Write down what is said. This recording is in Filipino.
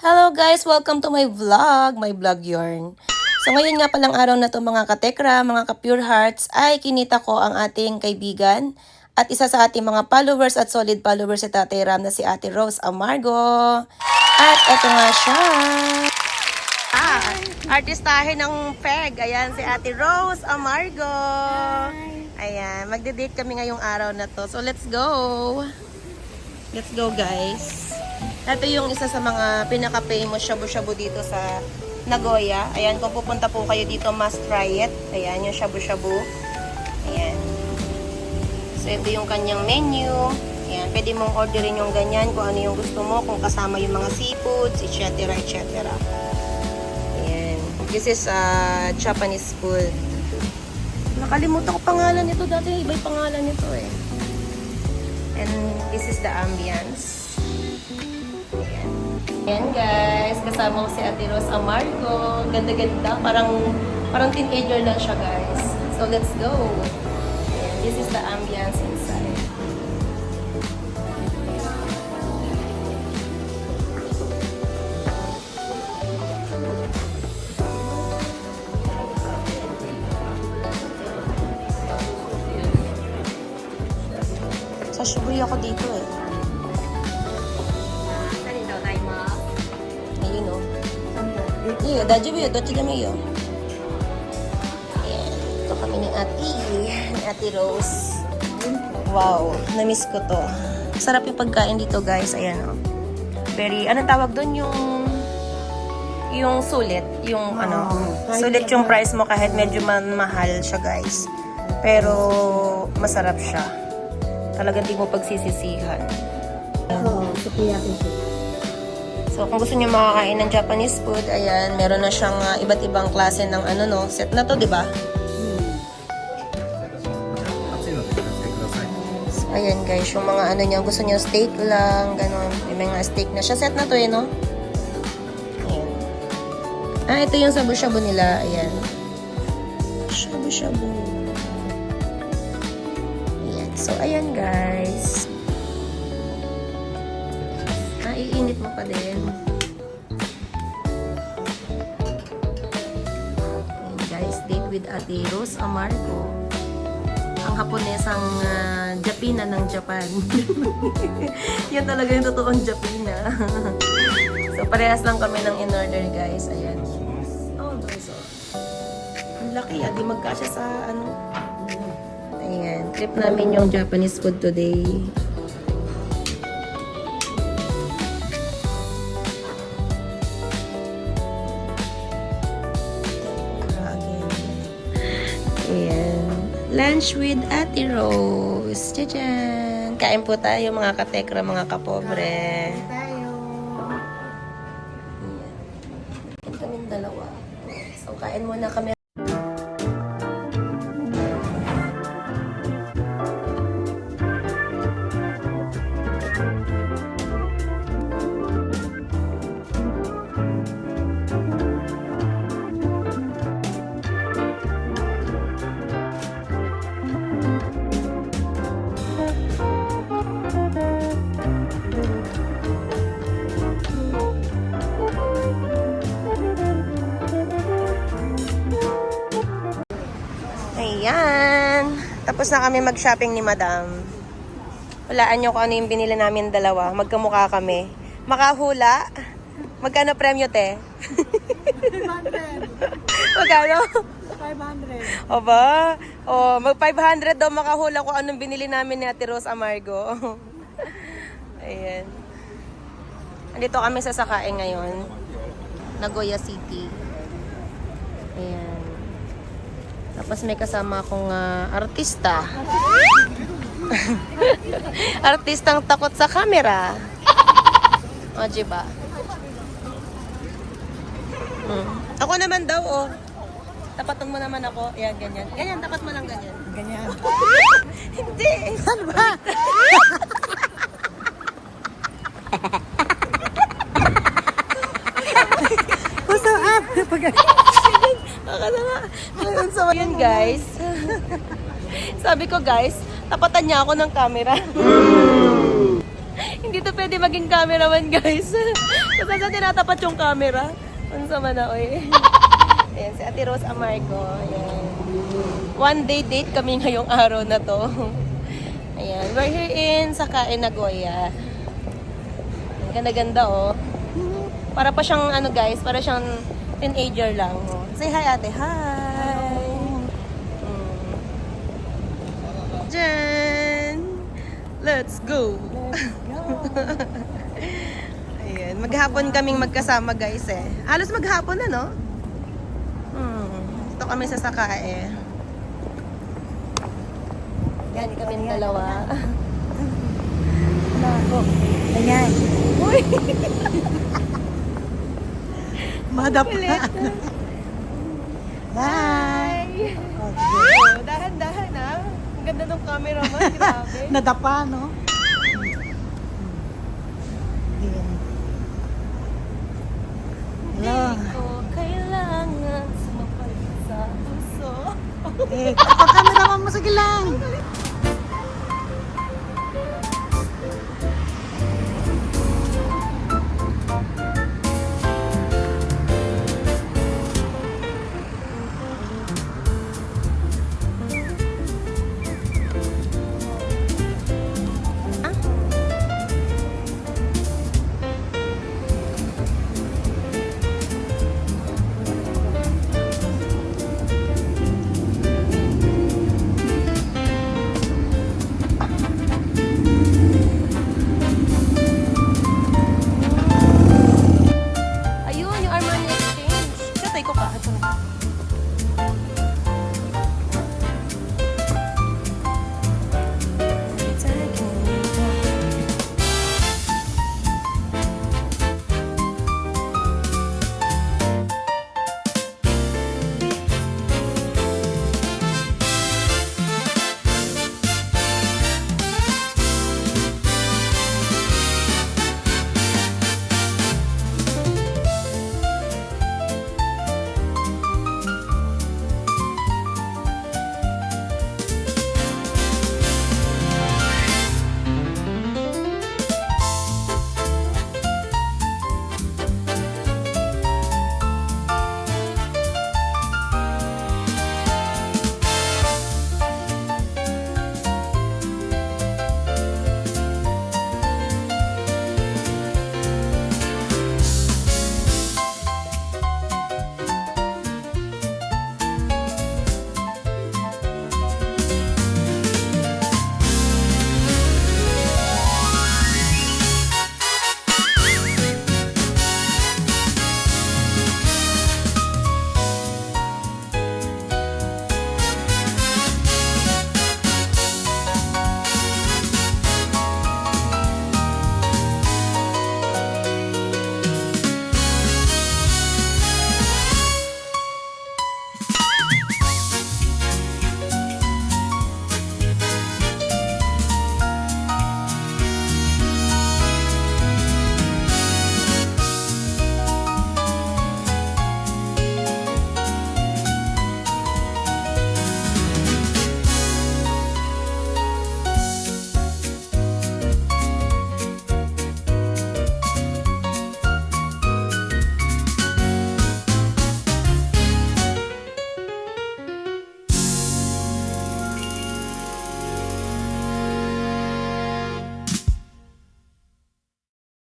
Hello guys! Welcome to my vlog yarn. So ngayon nga palang araw na to mga katekra, mga ka-pure hearts, ay kinita ko ang ating kaibigan at isa sa ating mga followers at solid followers sa Tatay Ram na si Ate Rose Amargo. At eto nga siya. Artistahin ng peg. Ayan si Ate Rose Amargo. Ayan, magde-date kami ngayong araw na to. So let's go! Let's go guys! Ito yung isa sa mga pinaka-famous shabu-shabu dito sa Nagoya. Ayan, kung pupunta po kayo dito, must try it. Ayan, yung shabu-shabu. Ayan. So, ito yung kanyang menu. Ayan, pwede mong orderin yung ganyan kung ano yung gusto mo, kung kasama yung mga seafoods, etc. etc. Ayan. This is Japanese food. Nakalimutan ko pangalan nito. Dati iba yung pangalan nito eh. And this is the ambience. Ayan guys, kasama ko si Ate Rose Amargo. Ganda-ganda, parang teenager lang siya guys. So let's go. Ayan, this is the ambience inside. Sa Shibuya ako dito eh. Iyo, dajibu yo, dochi dami yo. Ayan, ito kami ni Ate Rose. Wow, na-miss ko to. Sarap yung pagkain dito guys, ayan o. Very, anong tawag doon? Yung sulit, yung sulit yung price mo kahit medyo mahal siya guys. Pero masarap siya. Talagang di mo pagsisisihan. So, kung gusto niyo makakain ng Japanese food, ayan, meron na siyang iba't ibang klase ng set na to, di ba? So, ayan guys, yung mga niya, gusto niyo steak lang, ganun. May mga steak na siya. Set na to eh, no? Ayan. Ito yung shabu-shabu nila, ayan. Shabu-shabu. Ayan. So, ayan guys. Iinit mo pa din. Ayan guys, date with Ate Rose Amargo. Ang Haponesang Japina ng Japan. Yan talaga yung totoong Japina. So, parehas lang kami ng in-order guys. Ayan. Oh, so. Ang laki. Di magkasya sa Ayan. Trip namin yung Japanese food today. Ayan. Lunch with Ate Rose. Tchajan! Kain po tayo mga katekra, mga kapobre. Tayo. Ayan. Kain kaming dalawa. So, kain muna kami. Ayan. Tapos na kami mag-shopping ni Madam. Hulaan nyo kung ano yung binili namin dalawa. Magkamukha kami. Makahula. Magkano premyo, te? 500. Magkano? 500. O ba? O, mag-500 daw makahula kung anong binili namin ni Ate Rose Amargo. Ayan. Andito kami sa Sakae ngayon. Nagoya City. Ayan. Tapos may kasama akong artista. Artistang takot sa camera. O, diba? Ako naman daw, oh. Tapatan mo naman ako. Ayan, ganyan. Ganyan, tapat mo lang ganyan. Ganyan. Hindi. Ano ba? Puso up. Nakakasama. So, yun guys. Sabi ko guys, tapatan niya ako ng camera. Hindi to pwede maging cameraman guys. Kasi sa tinatapat yung camera. Ano sa man na, oy. Ayan, si Ate Rose Amargo. Ayan. One day date kami ngayong araw na to. Ayan, we're here in Sakae, Nagoya. Ang ganda-ganda, oh. Para pa siyang, ano guys, para siyang teenager lang. Oh. Say hi, ate. Hi! Jen! Let's go! Ayan, maghapon kaming magkasama guys eh. Halos maghapon na, no? Ito kami sa Sakae. Yan kaming dalawa. Ayan. Uy! Madapa. Hi! Okay. Oh, dahan-dahan ah. Ang ganda ng camera mo, grabe. Nadapa, no? Ayan. Hello. Hindi ko kailangan sumapalit sa puso. Eh, kapag camera mo, sige lang.